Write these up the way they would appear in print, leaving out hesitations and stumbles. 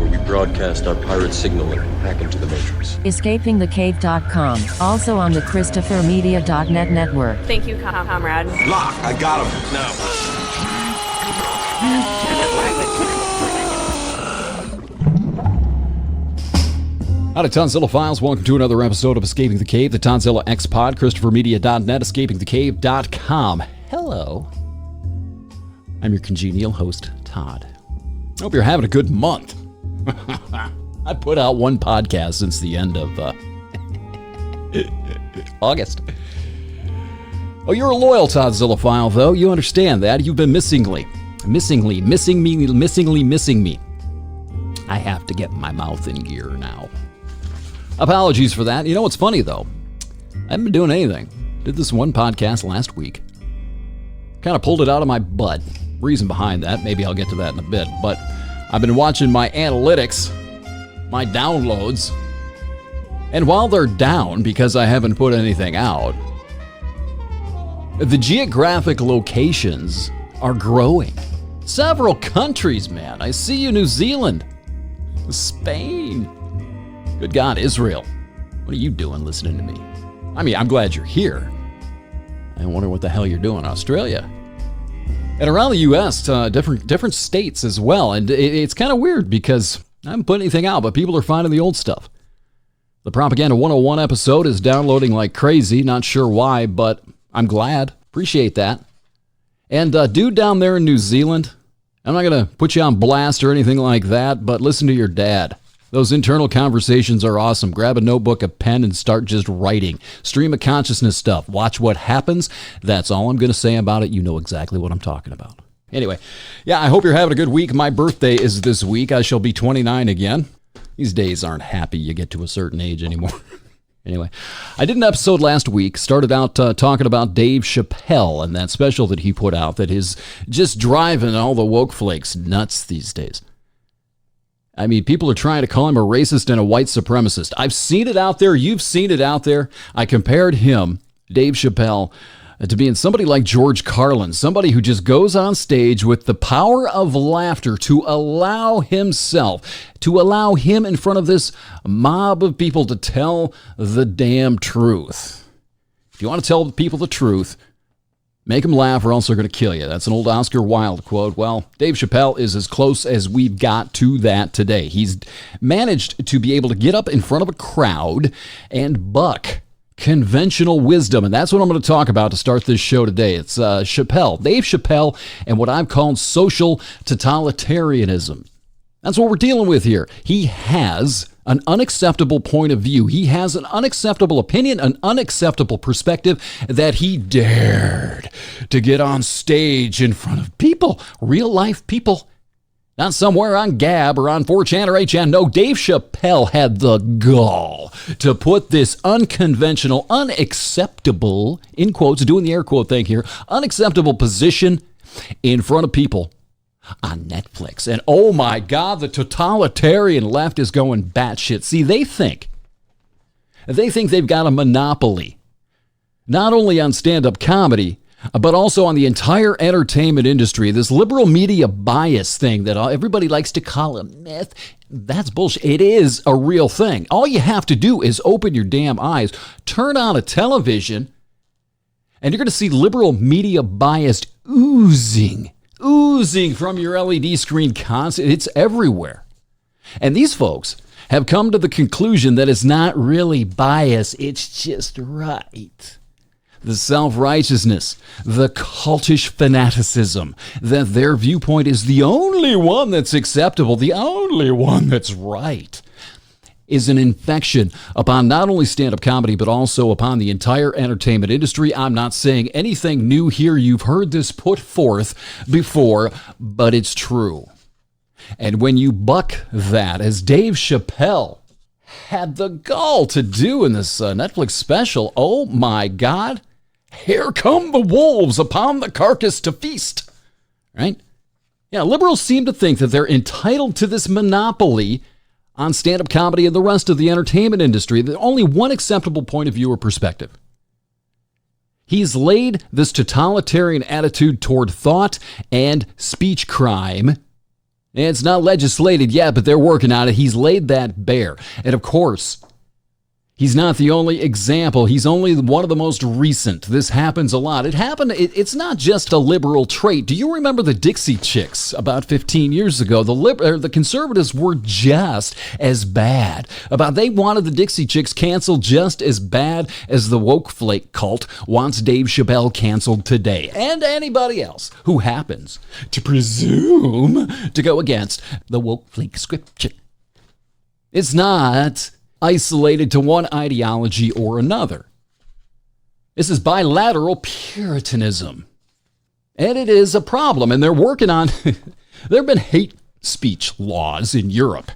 where we broadcast our pirate signal and hack into the Matrix. EscapingTheCave.com, also on the ChristopherMedia.net network. Thank you, comrade. Lock, I got him. Now. Howdy, Tonzilla Files. Welcome to another episode of Escaping the Cave, the Tonzilla X Pod, ChristopherMedia.net, EscapingTheCave.com. Hello. I'm your congenial host, Todd. I hope you're having a good month. I put out one podcast since the end of August. Oh, you're a loyal Tonzilla File, though. You understand that. You've been missing me. I have to get my mouth in gear now. Apologies for that. You know what's funny, though? I haven't been doing anything. Did this one podcast last week. Kind of pulled it out of my butt. Reason behind that, maybe I'll get to that in a bit. But I've been watching my analytics, my downloads. And while they're down because I haven't put anything out, the geographic locations are growing. Several countries, man. I see you, New Zealand, Spain. Good God, Israel. What are you doing listening to me? I mean, I'm glad you're here. I wonder what the hell you're doing in Australia. And around the U.S., different states as well. And it's kind of weird because I haven't put anything out, but people are finding the old stuff. The Propaganda 101 episode is downloading like crazy. Not sure why, but I'm glad. Appreciate that. And dude down there in New Zealand, I'm not going to put you on blast or anything like that, but listen to your dad. Those internal conversations are awesome. Grab a notebook, a pen, and start just writing. Stream of consciousness stuff. Watch what happens. That's all I'm going to say about it. You know exactly what I'm talking about. Anyway, yeah, I hope you're having a good week. My birthday is this week. I shall be 29 again. These days aren't happy. You get to a certain age anymore. Anyway, I did an episode last week, started out talking about Dave Chappelle and that special that he put out that is just driving all the Wokeflakes nuts these days. I mean, people are trying to call him a racist and a white supremacist. I've seen it out there. You've seen it out there. I compared him, Dave Chappelle, to being somebody like George Carlin, somebody who just goes on stage with the power of laughter to allow him in front of this mob of people to tell the damn truth. If you want to tell people the truth, make them laugh or else they're going to kill you. That's an old Oscar Wilde quote. Well, Dave Chappelle is as close as we've got to that today. He's managed to be able to get up in front of a crowd and buck conventional wisdom, and that's what I'm going to talk about to start this show today. It's Dave Chappelle, and what I've called social totalitarianism. That's what we're dealing with here. He has an unacceptable point of view. He has an unacceptable opinion, an unacceptable perspective that he dared to get on stage in front of people, real life people. Not somewhere on Gab or on 4chan or 8chan. No, Dave Chappelle had the gall to put this unconventional, unacceptable, in quotes, doing the air quote thing here, unacceptable position in front of people on Netflix. And oh my God, the totalitarian left is going batshit. See, they think they've got a monopoly, not only on stand-up comedy, but also on the entire entertainment industry. This liberal media bias thing that everybody likes to call a myth, that's bullshit. It is a real thing. All you have to do is open your damn eyes, turn on a television, and you're going to see liberal media bias oozing from your LED screen constantly. It's everywhere. And these folks have come to the conclusion that it's not really bias, it's just right. The self-righteousness, the cultish fanaticism, that their viewpoint is the only one that's acceptable, the only one that's right, is an infection upon not only stand-up comedy, but also upon the entire entertainment industry. I'm not saying anything new here. You've heard this put forth before, but it's true. And when you buck that, as Dave Chappelle had the gall to do in this Netflix special, oh my God, here come the wolves upon the carcass to feast, right? Yeah, liberals seem to think that they're entitled to this monopoly on stand-up comedy and the rest of the entertainment industry. There's only one acceptable point of view or perspective. He's laid this totalitarian attitude toward thought and speech crime It's not legislated yet, but they're working on it. He's laid that bare. And of course, he's not the only example. He's only one of the most recent. This happens a lot. It's not just a liberal trait. Do you remember the Dixie Chicks about 15 years ago? The conservatives were just as bad. They wanted the Dixie Chicks canceled just as bad as the Wokeflake cult wants Dave Chappelle canceled today. And anybody else who happens to presume to go against the Wokeflake scripture. It's not isolated to one ideology or another. This is bilateral Puritanism. And it is a problem. And they're working on, there have been hate speech laws in Europe.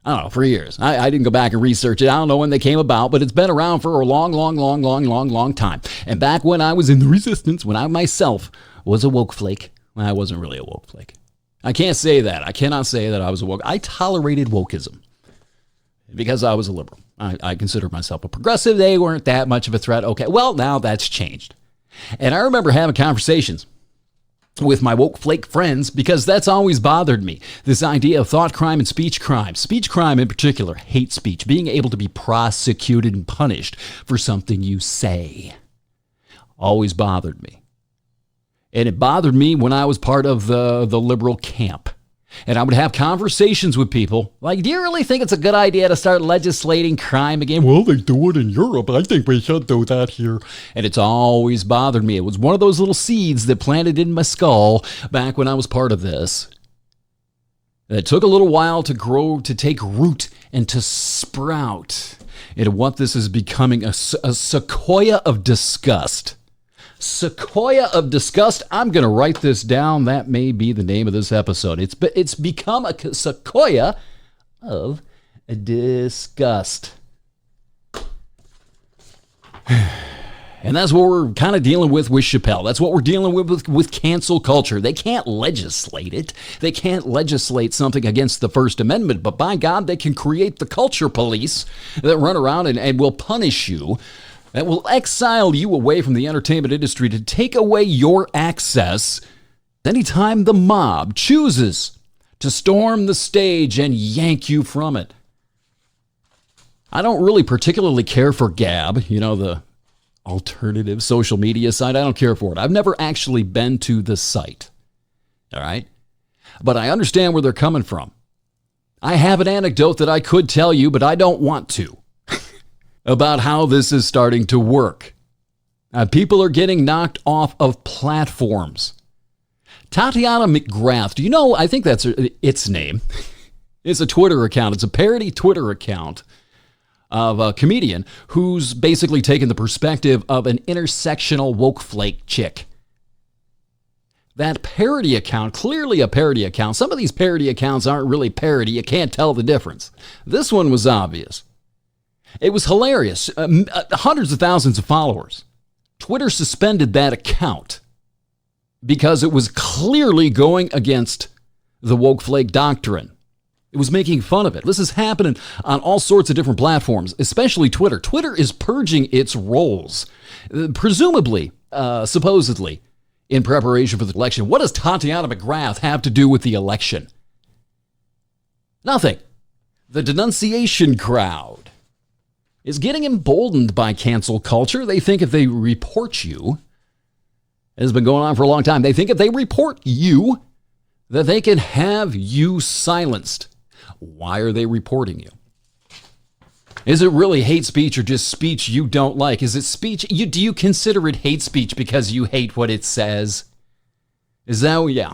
I don't know, for years. I didn't go back and research it. I don't know when they came about, but it's been around for a long time. And back when I was in the resistance, when I myself was a Wokeflake, well, I wasn't really a Wokeflake. I can't say that. I cannot say that I was a woke. I tolerated wokeism. Because I was a liberal. I considered myself a progressive. They weren't that much of a threat. Okay, well, now that's changed. And I remember having conversations with my Wokeflake friends because that's always bothered me. This idea of thought crime and speech crime. Speech crime in particular, hate speech, being able to be prosecuted and punished for something you say. Always bothered me. And it bothered me when I was part of the liberal camp. And I would have conversations with people like, do you really think it's a good idea to start legislating crime again? Well, they do it in Europe. I think we should do that here. And it's always bothered me. It was one of those little seeds that planted in my skull back when I was part of this. And it took a little while to grow, to take root, and to sprout into what this is becoming, a sequoia of disgust. Sequoia of disgust. I'm going to write this down. That may be the name of this episode. It's become a sequoia of disgust. And that's what we're kind of dealing with Chappelle. That's what we're dealing with cancel culture. They can't legislate it. They can't legislate something against the First Amendment, but by God, they can create the culture police that run around and will punish you, that will exile you away from the entertainment industry to take away your access anytime the mob chooses to storm the stage and yank you from it. I don't really particularly care for Gab, the alternative social media site. I don't care for it. I've never actually been to the site. All right? But I understand where they're coming from. I have an anecdote that I could tell you, but I don't want to. About how this is starting to work. People are getting knocked off of platforms. Tatiana McGrath, do you know, I think that's its name. It's a Twitter account. It's a parody Twitter account of a comedian who's basically taken the perspective of an intersectional Wokeflake chick. That parody account, clearly a parody account. Some of these parody accounts aren't really parody. You can't tell the difference. This one was obvious. It was hilarious. Hundreds of thousands of followers. Twitter suspended that account because it was clearly going against the Wokeflake doctrine. It was making fun of it. This is happening on all sorts of different platforms, especially Twitter. Twitter is purging its roles, presumably, supposedly, in preparation for the election. What does Tatiana McGrath have to do with the election? Nothing. The denunciation crowd is getting emboldened by cancel culture. They think if they report you, it has been going on for a long time, they think if they report you, that they can have you silenced. Why are they reporting you? Is it really hate speech or just speech you don't like? Is it speech? Do you consider it hate speech because you hate what it says? Is that, yeah.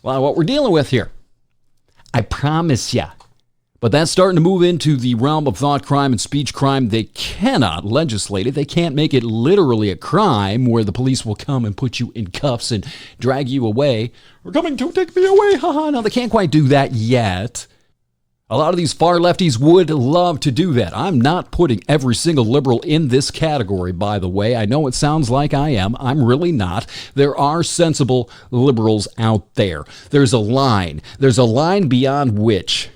Well, what we're dealing with here, I promise ya. But that's starting to move into the realm of thought crime and speech crime. They cannot legislate it. They can't make it literally a crime where the police will come and put you in cuffs and drag you away. We're coming to take me away. Haha. No, they can't quite do that yet. A lot of these far lefties would love to do that. I'm not putting every single liberal in this category, by the way. I know it sounds like I am. I'm really not. There are sensible liberals out there. There's a line. There's a line beyond which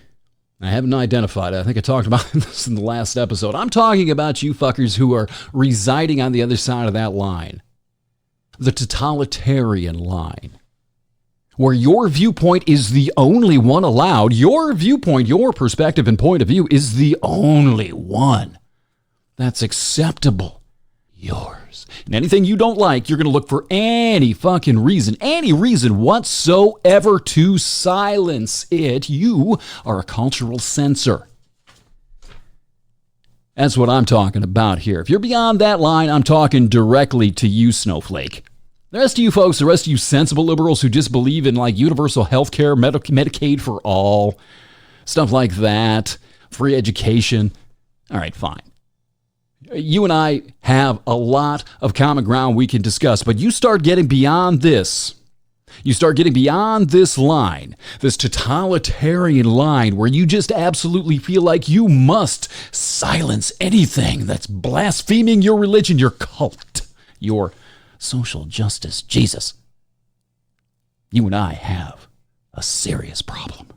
I haven't identified it. I think I talked about this in the last episode. I'm talking about you fuckers who are residing on the other side of that line. The totalitarian line. where your viewpoint is the only one allowed. Your viewpoint, your perspective and point of view is the only one that's acceptable. Yours. And anything you don't like, you're going to look for any fucking reason, any reason whatsoever to silence it. You are a cultural censor. That's what I'm talking about here. If you're beyond that line, I'm talking directly to you, Snowflake. The rest of you folks, the rest of you sensible liberals who just believe in like universal health care, Medicaid for all, stuff like that, free education. All right, fine. You and I have a lot of common ground we can discuss, but you start getting beyond this. You start getting beyond this line, this totalitarian line where you just absolutely feel like you must silence anything that's blaspheming your religion, your cult, your social justice. Jesus, you and I have a serious problem,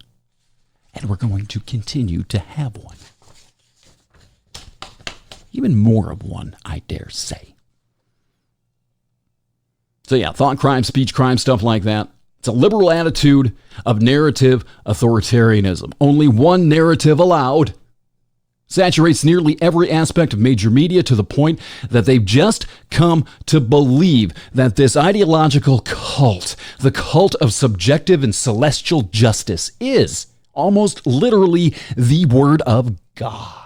and we're going to continue to have one. Even more of one, I dare say. So yeah, thought crime, speech crime, stuff like that. It's a liberal attitude of narrative authoritarianism. Only one narrative allowed. Saturates nearly every aspect of major media to the point that they've just come to believe that this ideological cult, the cult of subjective and celestial justice, is almost literally the word of God.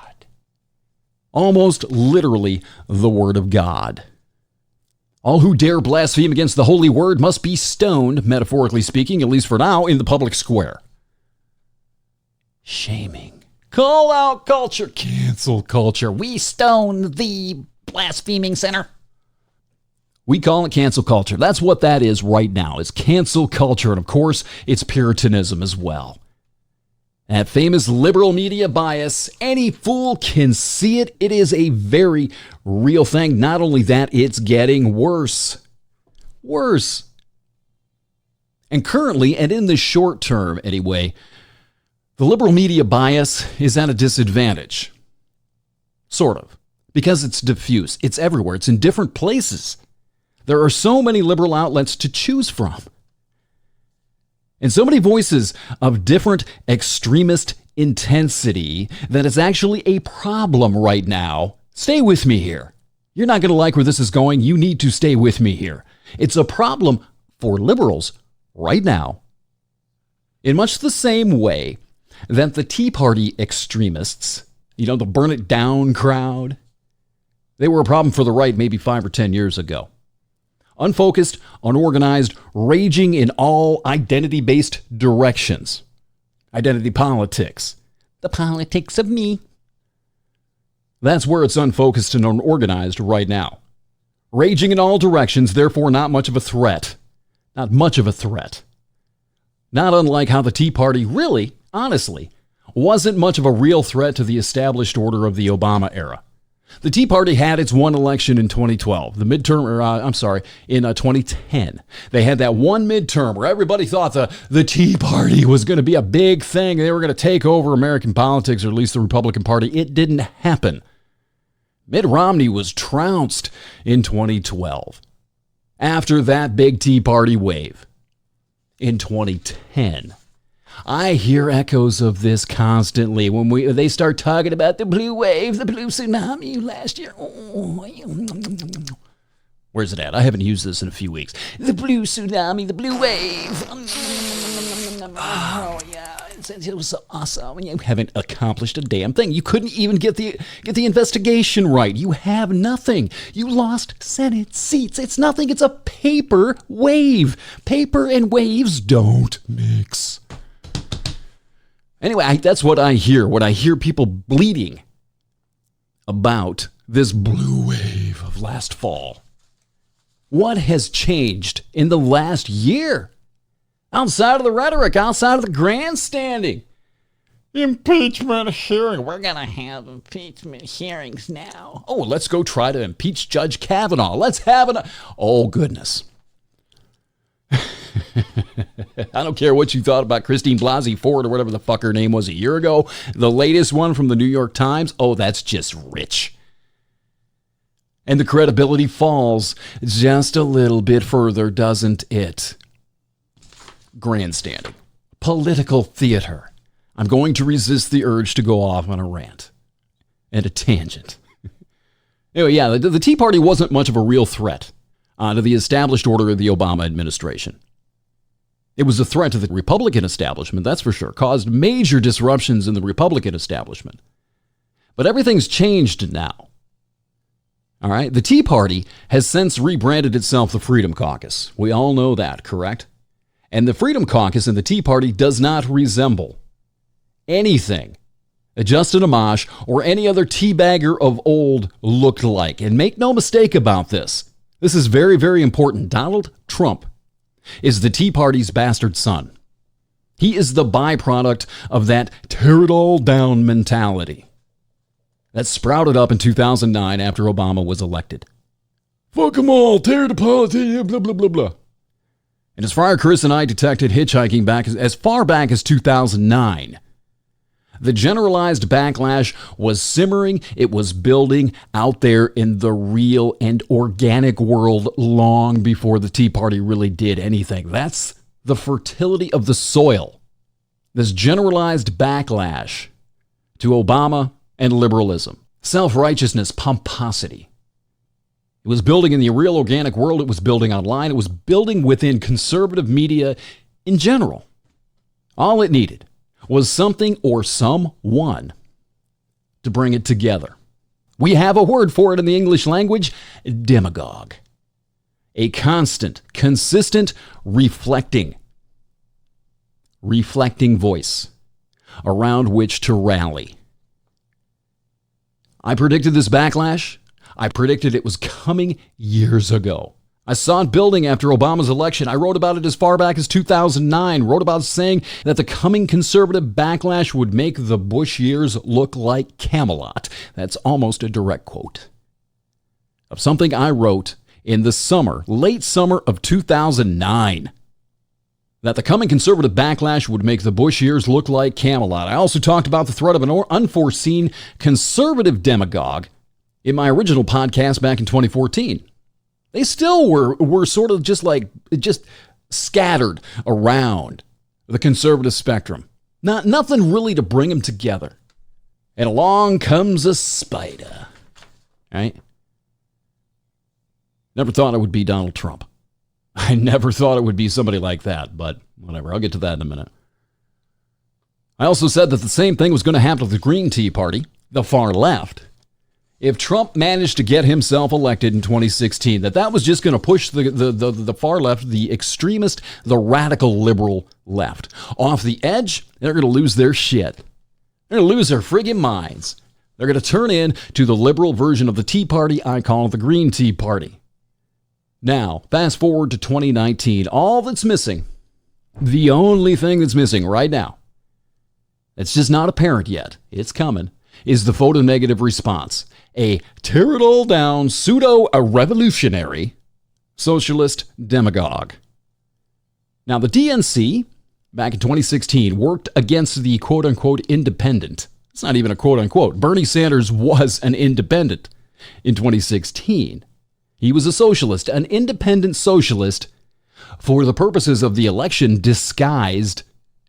Almost literally the word of God. All who dare blaspheme against the holy word must be stoned, metaphorically speaking, at least for now, in the public square. Shaming. Call out culture. Cancel culture. We stone the blaspheming sinner. We call it cancel culture. That's what that is right now. It's cancel culture. And of course, it's Puritanism as well. That famous liberal media bias, any fool can see it. It is a very real thing. Not only that, it's getting worse. Worse. And currently, and in the short term anyway, the liberal media bias is at a disadvantage. Sort of. Because it's diffuse. It's everywhere. It's in different places. There are so many liberal outlets to choose from. And so many voices of different extremist intensity that it's actually a problem right now. Stay with me here. You're not going to like where this is going. You need to stay with me here. It's a problem for liberals right now in much the same way that the Tea Party extremists, the burn it down crowd, they were a problem for the right maybe 5 or 10 years ago. Unfocused, unorganized, raging in all identity-based directions. Identity politics. The politics of me. That's where it's unfocused and unorganized right now. Raging in all directions, therefore not much of a threat. Not much of a threat. Not unlike how the Tea Party really, honestly, wasn't much of a real threat to the established order of the Obama era. The Tea Party had its one election in 2012, in 2010. They had that one midterm where everybody thought the Tea Party was going to be a big thing. They were going to take over American politics, or at least the Republican Party. It didn't happen. Mitt Romney was trounced in 2012. After that big Tea Party wave in 2010. I hear echoes of this constantly when they start talking about the blue wave, the blue tsunami last year. Where's it at? I haven't used this in a few weeks. The blue tsunami, the blue wave. Oh yeah, it was so awesome. You haven't accomplished a damn thing. You couldn't even get the investigation right. You have nothing. You lost Senate seats. It's nothing. It's a paper wave. Paper and waves don't mix. Anyway, that's what I hear. When I hear people bleating about this blue wave of last fall. What has changed in the last year? Outside of the rhetoric, outside of the grandstanding. Impeachment hearing. We're going to have impeachment hearings now. Oh, let's go try to impeach Judge Kavanaugh. Let's have an... Oh, goodness. I don't care what you thought about Christine Blasey Ford or whatever the fuck her name was a year ago. The latest one from the New York Times, oh, that's just rich. And the credibility falls just a little bit further, doesn't it? grandstanding, political theater. I'm going to resist the urge to go off on a rant and a tangent. Anyway, yeah, the Tea Party wasn't much of a real threat to the established order of the Obama administration. It was a threat to the Republican establishment, that's for sure, caused major disruptions in the Republican establishment. But everything's changed now. All right, the Tea Party has since rebranded itself the Freedom Caucus. We all know that, correct? And the Freedom Caucus and the Tea Party does not resemble anything Justin Amash or any other teabagger of old looked like. And make no mistake about this. This is very, very important. Donald Trump is the Tea Party's bastard son. He is the byproduct of that tear it all down mentality that sprouted up in 2009 after Obama was elected. Fuck them all, tear the politics, blah, blah, blah, blah. And as Friar Chris and I detected hitchhiking back as far back as 2009, the generalized backlash was simmering. It was building out there in the real and organic world long before the Tea Party really did anything. That's the fertility of the soil. This generalized backlash to Obama and liberalism, self-righteousness, pomposity. It was building in the real organic world. It was building online. It was building within conservative media in general. All it needed was something or someone to bring it together. We have a word for it in the English language, demagogue. A constant, consistent, reflecting voice around which to rally. I predicted this backlash. I predicted it was coming years ago. I saw it building after Obama's election. I wrote about it as far back as 2009. Wrote about saying that the coming conservative backlash would make the Bush years look like Camelot. That's almost a direct quote of something I wrote in the summer, late summer of 2009. That the coming conservative backlash would make the Bush years look like Camelot. I also talked about the threat of an unforeseen conservative demagogue in my original podcast back in 2014. They still were sort of just scattered around the conservative spectrum. Nothing really to bring them together. And along comes a spider. Right? Never thought it would be Donald Trump. I never thought it would be somebody like that, but whatever. I'll get to that in a minute. I also said that the same thing was going to happen to the Green Tea Party, the far left, if Trump managed to get himself elected in 2016, that was just going to push the far left, the extremist, the radical liberal left off the edge. They're going to lose their shit. They're going to lose their friggin' minds. They're going to turn into the liberal version of the Tea Party. I call it the Green Tea Party. Now, fast forward to 2019. All that's missing, the only thing that's missing right now, it's just not apparent yet, it's coming, is the photo-negative response. A tear-it-all-down, pseudo-revolutionary socialist demagogue. Now, the DNC, back in 2016, worked against the quote-unquote independent. It's not even a quote-unquote. Bernie Sanders was an independent in 2016. He was a socialist, an independent socialist for the purposes of the election disguised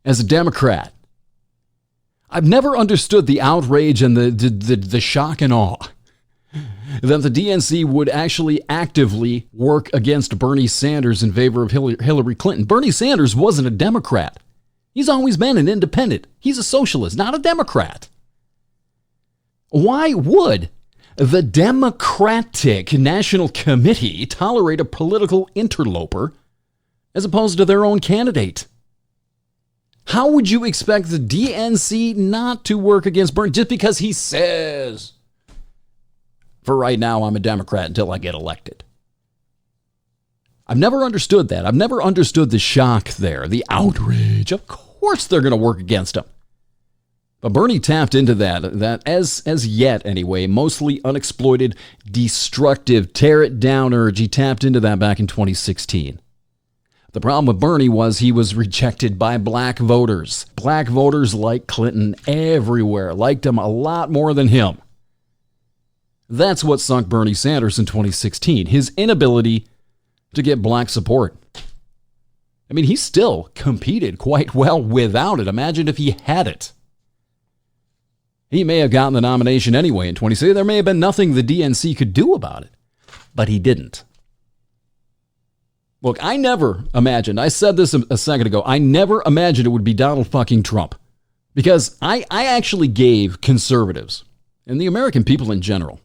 as a Democrat. I've never understood the outrage and the shock and awe that the DNC would actually actively work against Bernie Sanders in favor of Hillary Clinton. Bernie Sanders wasn't a Democrat. He's always been an independent. He's a socialist, not a Democrat. Why would the Democratic National Committee tolerate a political interloper as opposed to their own candidate? How would you expect the DNC not to work against Bernie just because he says, for right now, I'm a Democrat until I get elected? I've never understood that. I've never understood the shock there, the outrage. Of course they're going to work against him. But Bernie tapped into that as yet anyway, mostly unexploited, destructive, tear it down urge. He tapped into that back in 2016. The problem with Bernie was he was rejected by black voters. Black voters like Clinton everywhere, liked him a lot more than him. That's what sunk Bernie Sanders in 2016, his inability to get black support. I mean, he still competed quite well without it. Imagine if he had it. He may have gotten the nomination anyway in 2016. There may have been nothing the DNC could do about it, but he didn't. Look, I never imagined, I said this a second ago, I never imagined it would be Donald fucking Trump. Because I actually gave conservatives, and the American people in general,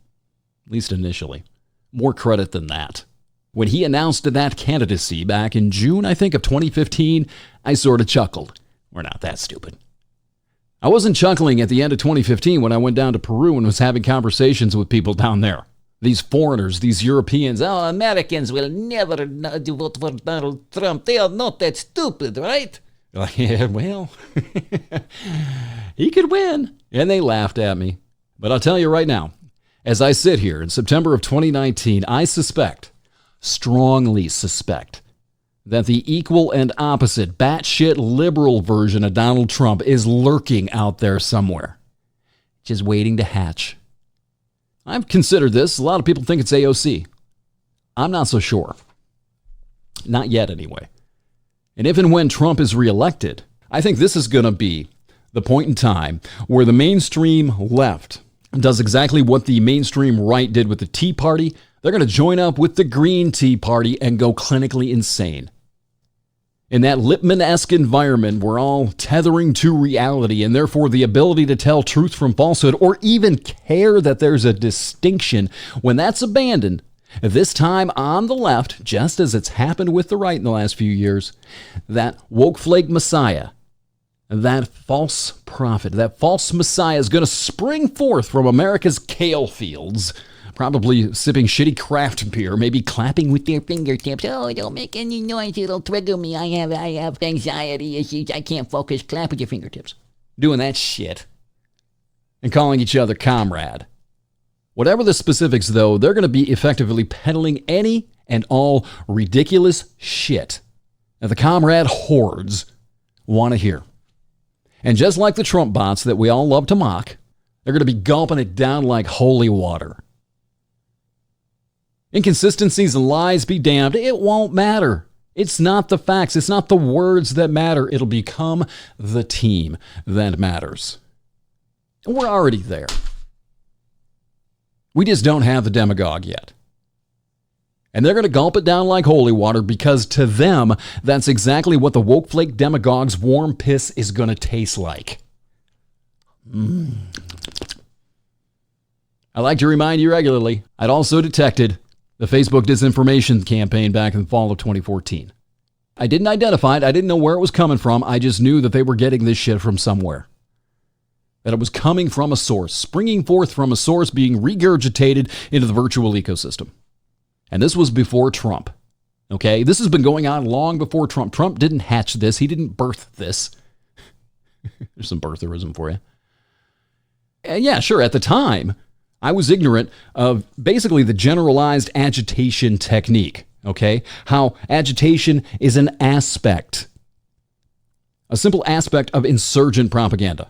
at least initially, more credit than that. When he announced that candidacy back in June, I think, of 2015, I sort of chuckled. We're not that stupid. I wasn't chuckling at the end of 2015 when I went down to Peru and was having conversations with people down there. These foreigners, these Europeans, oh, Americans will never vote for Donald Trump. They are not that stupid, right? Like, yeah, well, he could win. And they laughed at me. But I'll tell you right now, as I sit here in September of 2019, I suspect, strongly suspect, that the equal and opposite batshit liberal version of Donald Trump is lurking out there somewhere, just waiting to hatch. I've considered this. A lot of people think it's AOC. I'm not so sure. Not yet, anyway. And if and when Trump is reelected, I think this is going to be the point in time where the mainstream left does exactly what the mainstream right did with the Tea Party. They're going to join up with the Green Tea Party and go clinically insane. In that Lippmann-esque environment, we're all tethering to reality, and therefore the ability to tell truth from falsehood or even care that there's a distinction, when that's abandoned, this time on the left, just as it's happened with the right in the last few years, that Wokeflake Messiah, that false prophet, that false Messiah is going to spring forth from America's kale fields, probably sipping shitty craft beer, maybe clapping with their fingertips. Oh, don't make any noise, it'll trigger me. I have anxiety issues. I can't focus. Clap with your fingertips. Doing that shit. And calling each other comrade. Whatever the specifics, though, they're going to be effectively peddling any and all ridiculous shit that the comrade hordes want to hear. And just like the Trump bots that we all love to mock, they're going to be gulping it down like holy water. Inconsistencies and lies be damned. It won't matter. It's not the facts. It's not the words that matter. It'll become the team that matters. And we're already there. We just don't have the demagogue yet. And they're going to gulp it down like holy water because to them, that's exactly what the Wokeflake demagogue's warm piss is going to taste like. I like to remind you regularly, I'd also detected the Facebook disinformation campaign back in the fall of 2014. I didn't identify it. I didn't know where it was coming from. I just knew that they were getting this shit from somewhere. That it was coming from a source, springing forth from a source, being regurgitated into the virtual ecosystem. And this was before Trump. Okay? This has been going on long before Trump. Trump didn't hatch this. He didn't birth this. There's some birtherism for you. And yeah, sure, at the time, I was ignorant of basically the generalized agitation technique, okay? How agitation is an aspect, a simple aspect of insurgent propaganda,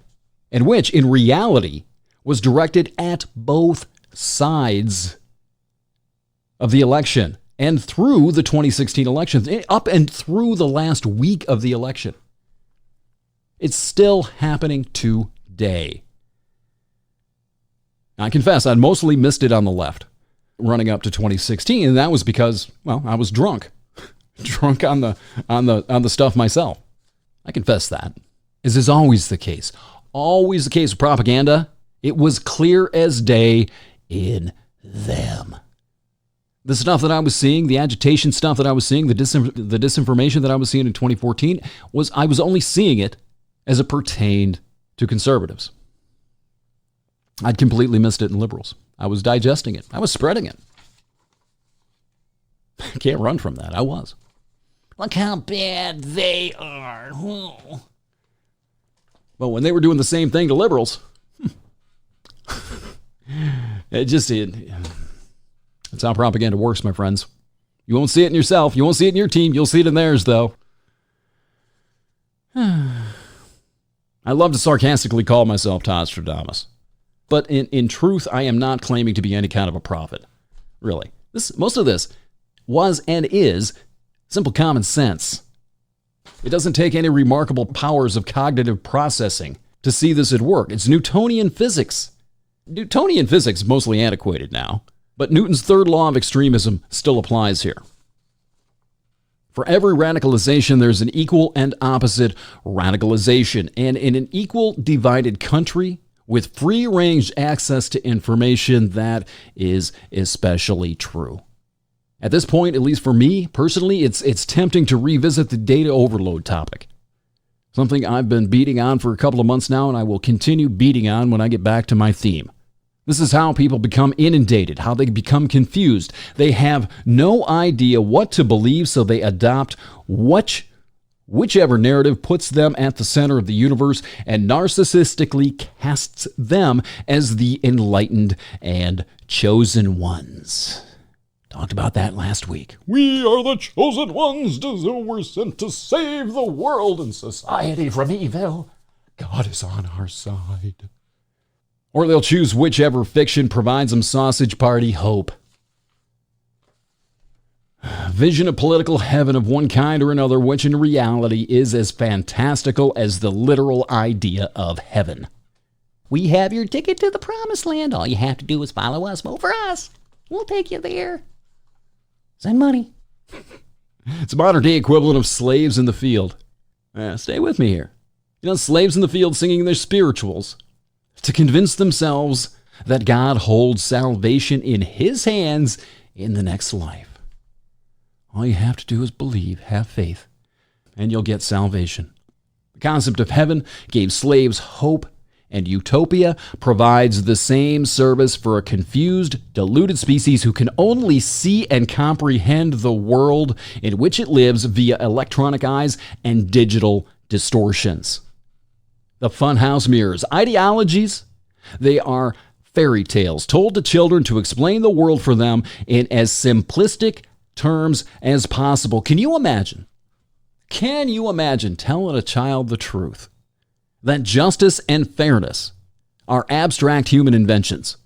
and which, in reality, was directed at both sides of the election and through the 2016 elections, up and through the last week of the election. It's still happening today. I confess, I'd mostly missed it on the left running up to 2016, and that was because, well, I was drunk. Drunk on the stuff myself. I confess that. As is always the case. Always the case with propaganda. It was clear as day in them. The stuff that I was seeing, the agitation stuff that I was seeing, the disinformation that I was seeing in 2014, I was only seeing it as it pertained to conservatives. I'd completely missed it in liberals. I was digesting it. I was spreading it. I can't run from that. I was. Look how bad they are. But when they were doing the same thing to liberals, that's how propaganda works, my friends. You won't see it in yourself. You won't see it in your team. You'll see it in theirs, though. I love to sarcastically call myself Nostradamus. But in truth, I am not claiming to be any kind of a prophet. Really. Most of this was and is simple common sense. It doesn't take any remarkable powers of cognitive processing to see this at work. It's Newtonian physics. Newtonian physics is mostly antiquated now, but Newton's third law of extremism still applies here. For every radicalization, there's an equal and opposite radicalization. And in an equal divided country with free-range access to information, that is especially true. At this point, at least for me personally, it's tempting to revisit the data overload topic. Something I've been beating on for a couple of months now, and I will continue beating on when I get back to my theme. This is how people become inundated, how they become confused. They have no idea what to believe, so they adopt whichever narrative puts them at the center of the universe and narcissistically casts them as the enlightened and chosen ones. Talked about that last week. We are the chosen ones. We're sent to save the world and society from evil. God is on our side. Or they'll choose whichever fiction provides them sausage party hope. Vision of political heaven of one kind or another, which in reality is as fantastical as the literal idea of heaven. We have your ticket to the promised land. All you have to do is follow us. Vote for us. We'll take you there. Send money. It's a modern day equivalent of slaves in the field. Stay with me here. Slaves in the field singing their spirituals to convince themselves that God holds salvation in his hands in the next life. All you have to do is believe, have faith, and you'll get salvation. The concept of heaven gave slaves hope, and utopia provides the same service for a confused, deluded species who can only see and comprehend the world in which it lives via electronic eyes and digital distortions. The funhouse mirrors ideologies. They are fairy tales told to children to explain the world for them in as simplistic terms as possible. Can you imagine telling a child the truth? That justice and fairness are abstract human inventions,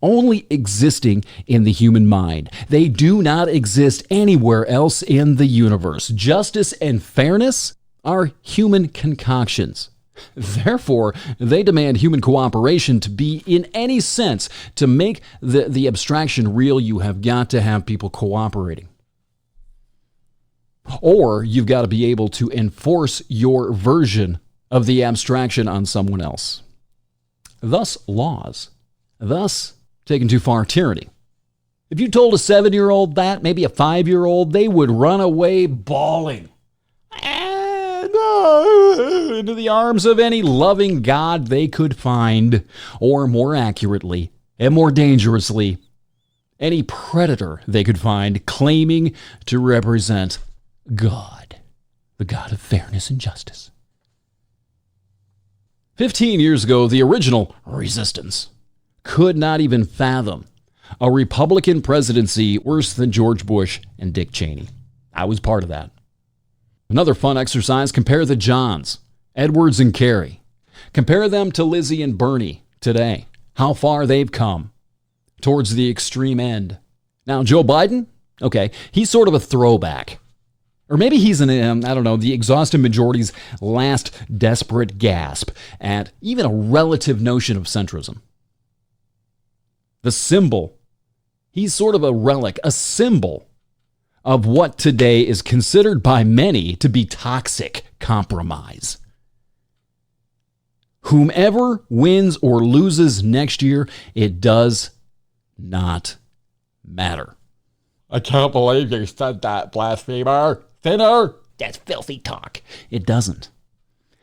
only existing in the human mind. They do not exist anywhere else in the universe. Justice and fairness are human concoctions. Therefore, they demand human cooperation to be in any sense. To make the abstraction real, you have got to have people cooperating. Or you've got to be able to enforce your version of the abstraction on someone else. Thus, laws. Thus, taken too far, tyranny. If you told a 7-year-old that, maybe a 5-year-old, they would run away bawling into the arms of any loving God they could find, or more accurately and more dangerously, any predator they could find claiming to represent God, the God of fairness and justice. 15 years ago, the original resistance could not even fathom a Republican presidency worse than George Bush and Dick Cheney. I was part of that. Another fun exercise, compare the Johns, Edwards and Kerry. Compare them to Lizzie and Bernie today. How far they've come towards the extreme end. Now, Joe Biden, okay, he's sort of a throwback. Or maybe he's the exhausted majority's last desperate gasp at even a relative notion of centrism. The symbol, he's sort of a relic, a symbol of what today is considered by many to be toxic compromise. Whomever wins or loses next year, it does not matter. I can't believe you said that, blasphemer. Sinner. That's filthy talk. It doesn't.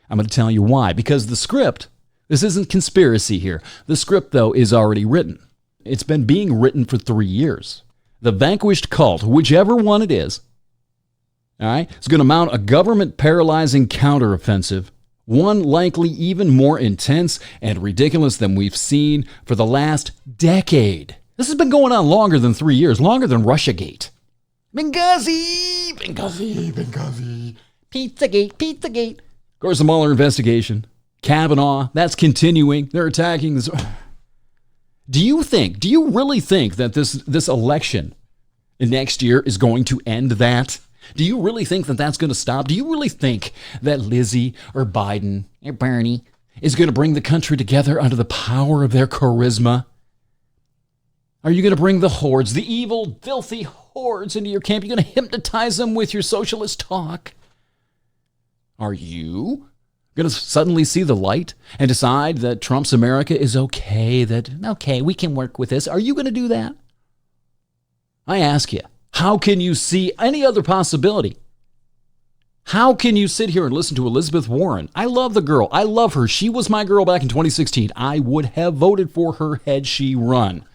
I'm going to tell you why. Because the script, this isn't conspiracy here. The script, though, is already written. It's been being written for 3 years. The vanquished cult, whichever one it is, all right, is going to mount a government-paralyzing counteroffensive, one likely even more intense and ridiculous than we've seen for the last decade. This has been going on longer than 3 years, longer than Russiagate. Benghazi! Pizzagate. Of course, the Mueller investigation. Kavanaugh, that's continuing. They're attacking this. Do you really think that this election next year is going to end that? Do you really think that that's going to stop? Do you really think that Lizzie or Biden or Bernie is going to bring the country together under the power of their charisma? Are you going to bring the hordes, the evil, filthy hordes into your camp? You're going to hypnotize them with your socialist talk? Are you going to suddenly see the light and decide that Trump's America is okay, we can work with this? Are you going to do that? I ask you, how can you see any other possibility? How can you sit here and listen to Elizabeth Warren? I love the girl. I love her. She was my girl back in 2016. I would have voted for her had she run.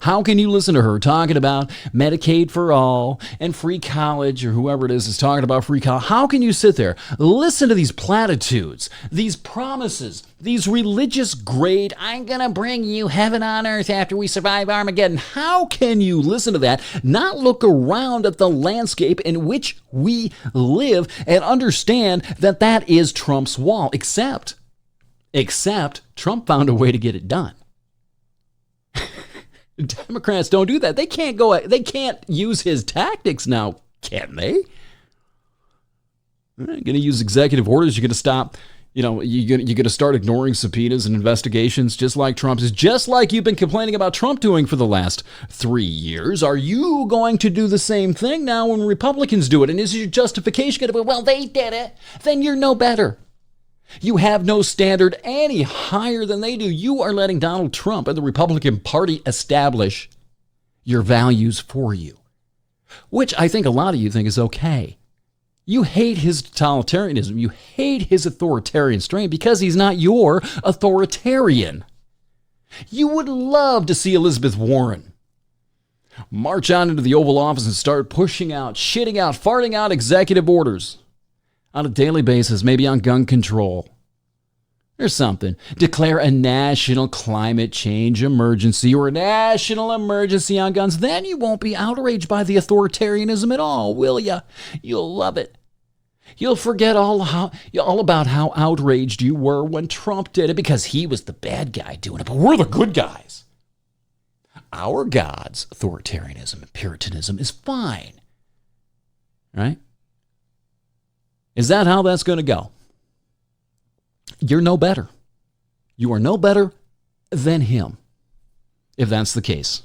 How can you listen to her talking about Medicaid for all and free college, or whoever it is talking about free college? How can you sit there, listen to these platitudes, these promises, these religious grade, I'm going to bring you heaven on earth after we survive Armageddon? How can you listen to that, not look around at the landscape in which we live and understand that that is Trump's wall? Except Trump found a way to get it done. Democrats don't do that. They can't use his tactics now, can they? You're going to use executive orders. You're going to stop, you're going to start ignoring subpoenas and investigations just like Trump is, just like you've been complaining about Trump doing for the last 3 years. Are you going to do the same thing now when Republicans do it? And is your justification going to be, well, they did it? Then you're no better. You have no standard any higher than they do. You are letting Donald Trump and the Republican Party establish your values for you, which I think a lot of you think is okay. You hate his totalitarianism. You hate his authoritarian strain because he's not your authoritarian. You would love to see Elizabeth Warren march on into the Oval Office and start pushing out, shitting out, farting out executive orders on a daily basis, maybe on gun control or something. Declare a national climate change emergency or a national emergency on guns. Then you won't be outraged by the authoritarianism at all, will you? You'll love it. You'll forget all about how outraged you were when Trump did it because he was the bad guy doing it, but we're the good guys. Our God's authoritarianism and puritanism is fine, right? Is that how that's going to go? You're no better. You are no better than him, if that's the case.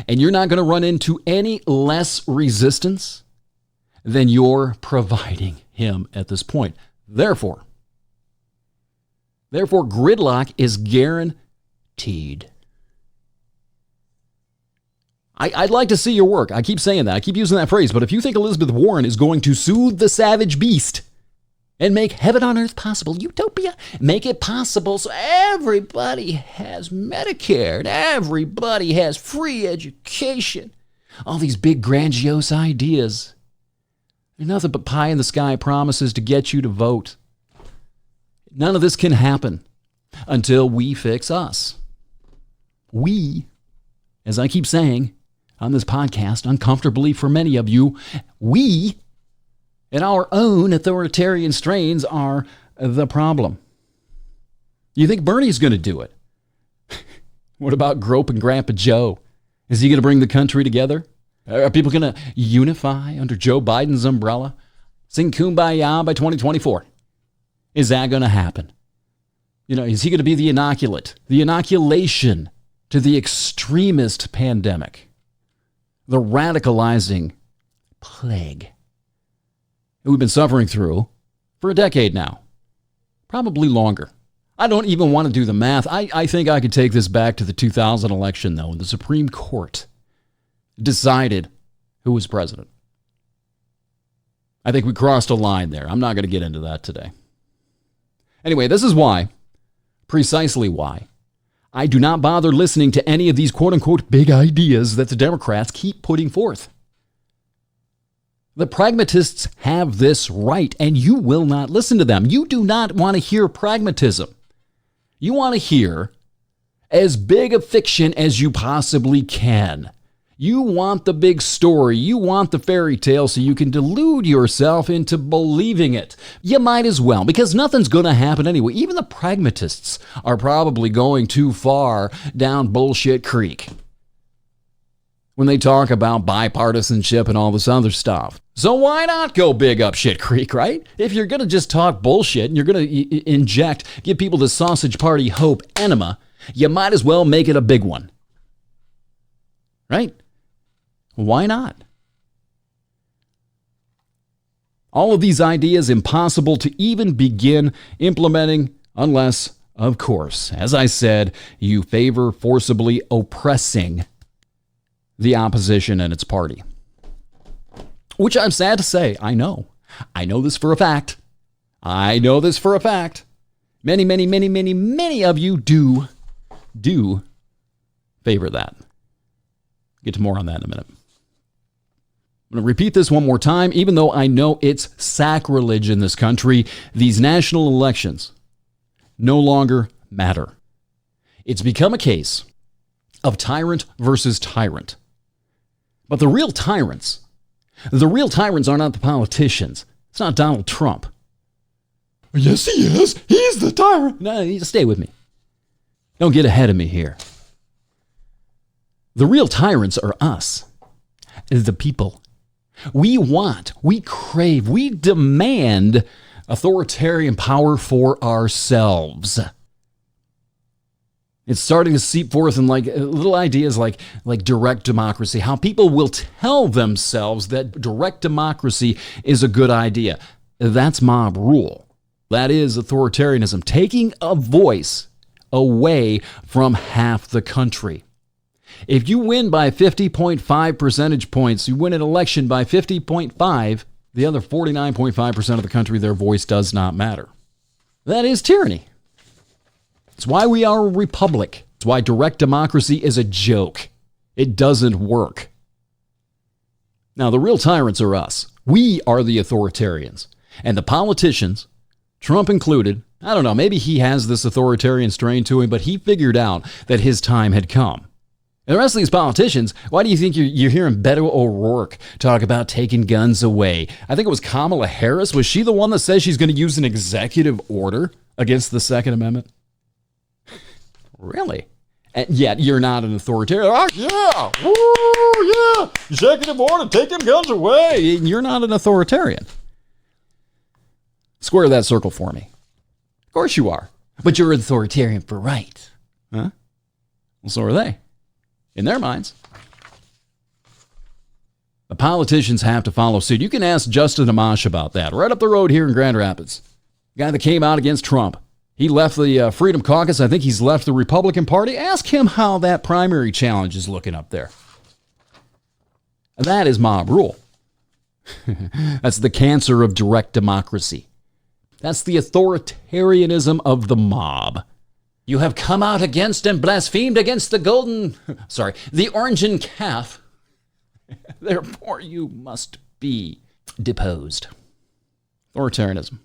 And you're not going to run into any less resistance than you're providing him at this point. Therefore, gridlock is guaranteed. I'd like to see your work. I keep saying that. I keep using that phrase. But if you think Elizabeth Warren is going to soothe the savage beast and make heaven on earth possible, utopia, make it possible so everybody has Medicare and everybody has free education, all these big grandiose ideas, they're nothing but pie in the sky promises to get you to vote. None of this can happen until we fix us. We, as I keep saying on this podcast, uncomfortably for many of you, we and our own authoritarian strains are the problem. You think Bernie's going to do it? What about groping Grandpa Joe? Is he going to bring the country together? Are people going to unify under Joe Biden's umbrella? Sing Kumbaya by 2024? Is that going to happen? Is he going to be the inoculation to the extremist pandemic, the radicalizing plague that we've been suffering through for a decade now, probably longer? I don't even want to do the math. I think I could take this back to the 2000 election, though, when the Supreme Court decided who was president. I think we crossed a line there. I'm not going to get into that today. Anyway, this is why, precisely why, I do not bother listening to any of these quote-unquote big ideas that the Democrats keep putting forth. The pragmatists have this right, and you will not listen to them. You do not want to hear pragmatism. You want to hear as big a fiction as you possibly can. You want the big story. You want the fairy tale so you can delude yourself into believing it. You might as well, because nothing's going to happen anyway. Even the pragmatists are probably going too far down bullshit creek. when they talk about bipartisanship and all this other stuff. So why not go big up shit creek, right? If you're going to just talk bullshit and you're going to give people the sausage party hope enema, you might as well make it a big one. Right? Why not? All of these ideas impossible to even begin implementing unless, of course, as I said, you favor forcibly oppressing the opposition and its party. Which I'm sad to say, I know. I know this for a fact. I know this for a fact. Many, many, many, many, many of you do favor that. Get to more on that in a minute. I'm going to repeat this one more time, even though I know it's sacrilege in this country. These national elections no longer matter. It's become a case of tyrant versus tyrant. But the real tyrants are not the politicians. It's not Donald Trump. Yes, he is. He's the tyrant. No, you just stay with me. Don't get ahead of me here. The real tyrants are us, the people. We want, we crave, we demand authoritarian power for ourselves. It's starting to seep forth in like little ideas like direct democracy, how people will tell themselves that direct democracy is a good idea. That's mob rule. That is authoritarianism, taking a voice away from half the country. If you win by 50.5 percentage points, you win an election by 50.5, the other 49.5% of the country, their voice does not matter. That is tyranny. It's why we are a republic. It's why direct democracy is a joke. It doesn't work. Now, the real tyrants are us. We are the authoritarians. And the politicians, Trump included, I don't know, maybe he has this authoritarian strain to him, but he figured out that his time had come. And the rest of these politicians, why do you think you're hearing Beto O'Rourke talk about taking guns away? I think it was Kamala Harris. Was she the one that says she's going to use an executive order against the Second Amendment? Really? And yet you're not an authoritarian. Oh, yeah. Woo, yeah. Executive order, taking guns away. You're not an authoritarian. Square that circle for me. Of course you are. But you're an authoritarian for right. Huh? Well, so are they. In their minds. The politicians have to follow suit. You can ask Justin Amash about that. Right up the road here in Grand Rapids. The guy that came out against Trump. He left the Freedom Caucus. I think he's left the Republican Party. Ask him how that primary challenge is looking up there. That is mob rule. That's the cancer of direct democracy. That's the authoritarianism of the mob. You have come out against and blasphemed against the orange and calf. Therefore, you must be deposed. Authoritarianism.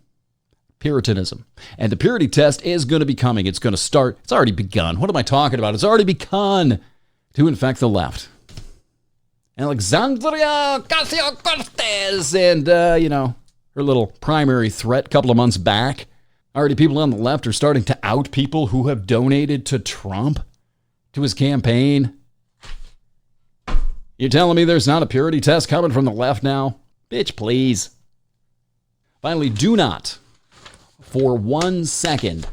Puritanism. And the purity test is going to be coming. It's going to start. It's already begun. What am I talking about? It's already begun to infect the left. Alexandria Ocasio-Cortez and, her little primary threat a couple of months back. Already people on the left are starting to out people who have donated to Trump, to his campaign. You're telling me there's not a purity test coming from the left now? Bitch, please. Finally, do not, for 1 second,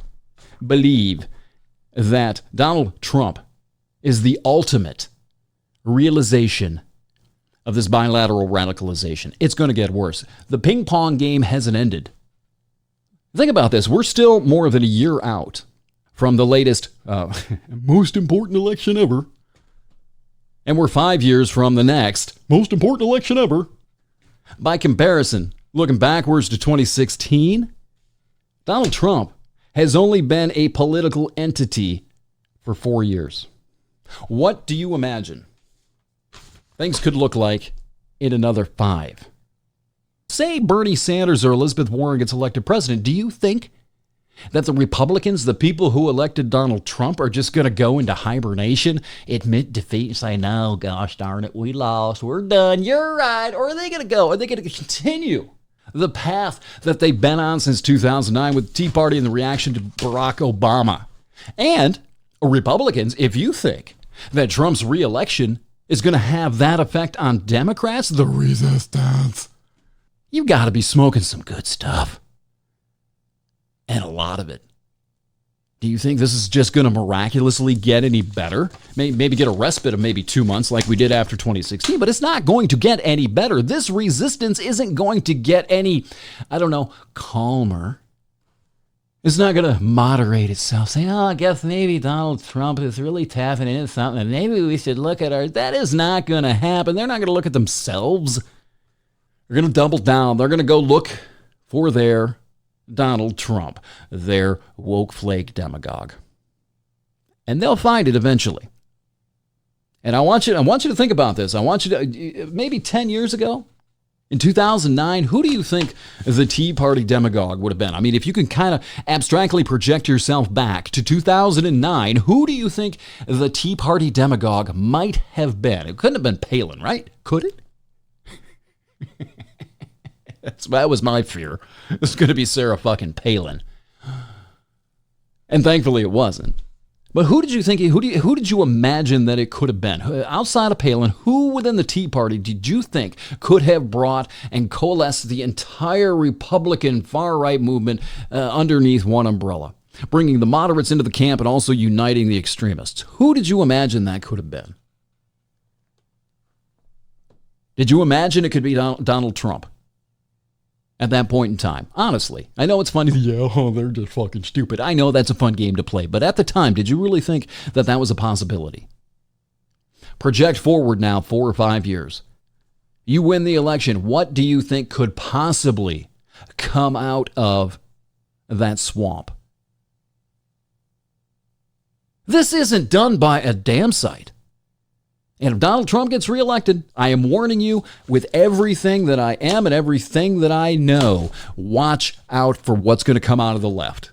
believe that Donald Trump is the ultimate realization of this bilateral radicalization. It's going to get worse. The ping pong game hasn't ended. Think about this. We're still more than a year out from the latest, most important election ever. And we're 5 years from the next most important election ever. By comparison, looking backwards to 2016, Donald Trump has only been a political entity for 4 years. What do you imagine things could look like in another 5? Say Bernie Sanders or Elizabeth Warren gets elected president. Do you think that the Republicans, the people who elected Donald Trump, are just going to go into hibernation, admit defeat, and say, no, gosh darn it, we lost, we're done, you're right? Or are they going to go? Are they going to continue the path that they've been on since 2009 with the Tea Party and the reaction to Barack Obama? And Republicans, if you think that Trump's reelection is going to have that effect on Democrats? The resistance. You got to be smoking some good stuff. And a lot of it. Do you think this is just going to miraculously get any better? Maybe get a respite of maybe 2 months like we did after 2016, but it's not going to get any better. This resistance isn't going to get any, calmer. It's not going to moderate itself, saying, I guess maybe Donald Trump is really tapping into something, and maybe we should look at our... That is not going to happen. They're not going to look at themselves. They're going to double down. They're going to go look for their Donald Trump, their Wokeflake demagogue. And they'll find it eventually. And I want you to think about this. I want you to, maybe 10 years ago, in 2009, who do you think the Tea Party demagogue would have been? I mean, if you can kind of abstractly project yourself back to 2009, who do you think the Tea Party demagogue might have been? It couldn't have been Palin, right? Could it? That was my fear. It was going to be Sarah fucking Palin. And thankfully it wasn't. But who did you think, who did you imagine that it could have been? Outside of Palin, who within the Tea Party did you think could have brought and coalesced the entire Republican far-right movement underneath one umbrella? Bringing the moderates into the camp and also uniting the extremists. Who did you imagine that could have been? Did you imagine it could be Donald Trump? At that point in time, honestly. I know it's funny. They're just fucking stupid. I know that's a fun game to play. But at the time, did you really think that that was a possibility? Project forward now 4 or 5 years. You win the election. What do you think could possibly come out of that swamp? This isn't done by a damn sight. And if Donald Trump gets reelected, I am warning you with everything that I am and everything that I know, watch out for what's going to come out of the left.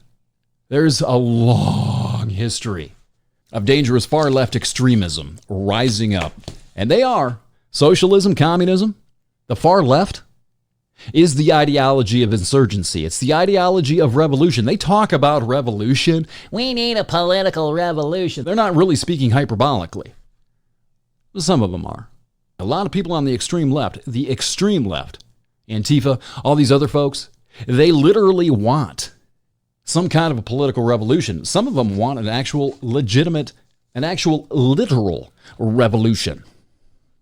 There's a long history of dangerous far left extremism rising up. And they are socialism, communism. The far left is the ideology of insurgency. It's the ideology of revolution. They talk about revolution. We need a political revolution. They're not really speaking hyperbolically. Some of them are. A lot of people on the extreme left, Antifa, all these other folks, they literally want some kind of a political revolution. Some of them want an actual literal revolution.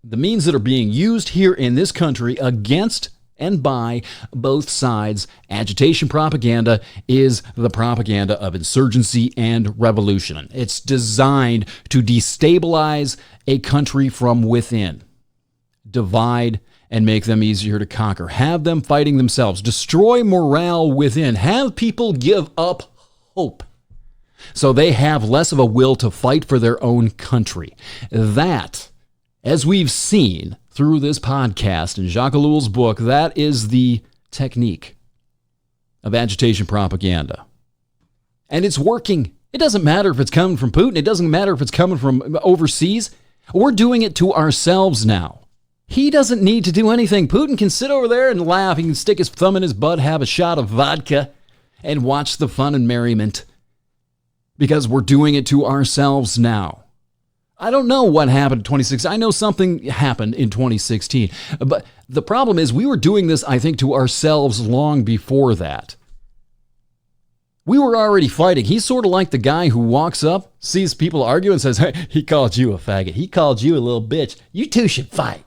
The means that are being used here in this country against and by both sides, agitation propaganda is the propaganda of insurgency and revolution. It's designed to destabilize a country from within, divide and make them easier to conquer, have them fighting themselves, destroy morale within, have people give up hope so they have less of a will to fight for their own country. That, as we've seen through this podcast and Jacques Ellul's book, that is the technique of agitation propaganda. And it's working. It doesn't matter if it's coming from Putin. It doesn't matter if it's coming from overseas. We're doing it to ourselves now. He doesn't need to do anything. Putin can sit over there and laugh. He can stick his thumb in his butt, have a shot of vodka, and watch the fun and merriment. Because we're doing it to ourselves now. I don't know what happened in 2016. I know something happened in 2016. But the problem is we were doing this, I think, to ourselves long before that. We were already fighting. He's sort of like the guy who walks up, sees people argue and says, hey, he called you a faggot. He called you a little bitch. You two should fight.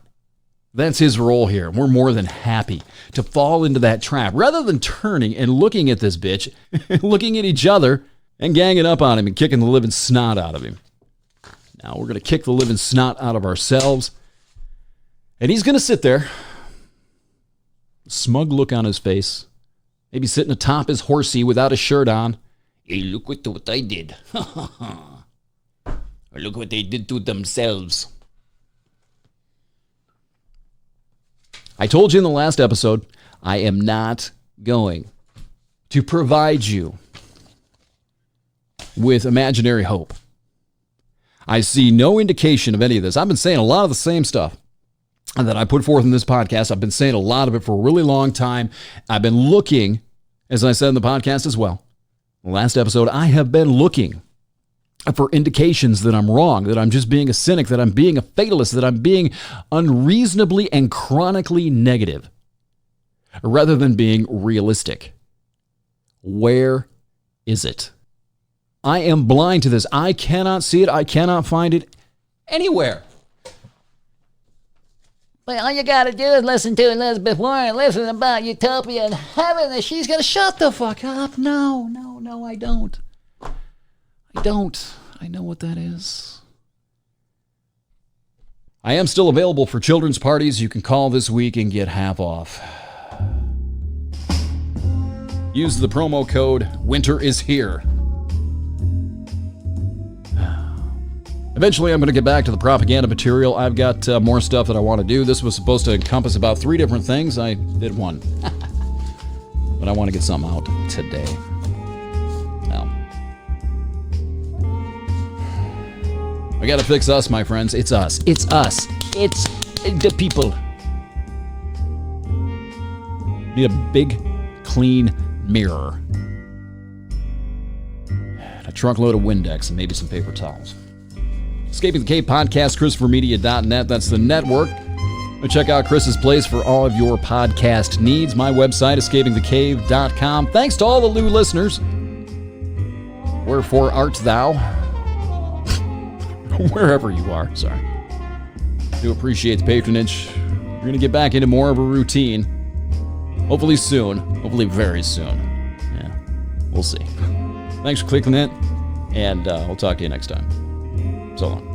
That's his role here. We're more than happy to fall into that trap. Rather than turning and looking at this bitch, looking at each other and ganging up on him and kicking the living snot out of him. Now we're going to kick the living snot out of ourselves. And he's going to sit there, smug look on his face, maybe sitting atop his horsey without a shirt on. Hey, look what I did. Or look what they did to themselves. I told you in the last episode, I am not going to provide you with imaginary hope. I see no indication of any of this. I've been saying a lot of the same stuff that I put forth in this podcast. I've been saying a lot of it for a really long time. I've been looking, as I said in the podcast as well, the last episode, I have been looking for indications that I'm wrong, that I'm just being a cynic, that I'm being a fatalist, that I'm being unreasonably and chronically negative, rather than being realistic. Where is it? I am blind to this. I cannot see it. I cannot find it anywhere. But all you gotta do is listen to Elizabeth Warren, listen about utopia and heaven, and she's gonna shut the fuck up. No, I don't. I know what that is. I am still available for children's parties. You can call this week and get half off. Use the promo code Winter is Here. Eventually, I'm going to get back to the propaganda material. I've got more stuff that I want to do. This was supposed to encompass about 3 different things. I did 1. But I want to get something out today. Well, I got to fix us, my friends. It's us. It's us. It's the people. Need a big, clean mirror. And a trunkload of Windex and maybe some paper towels. Escaping the Cave podcast, ChristopherMedia.net. That's the network. Check out Chris's place for all of your podcast needs. My website, escapingthecave.com. Thanks to all the new listeners. Wherefore art thou? Wherever you are, sorry. Do appreciate the patronage. We're going to get back into more of a routine. Hopefully soon. Hopefully very soon. Yeah, we'll see. Thanks for clicking it, and we'll talk to you next time. So long.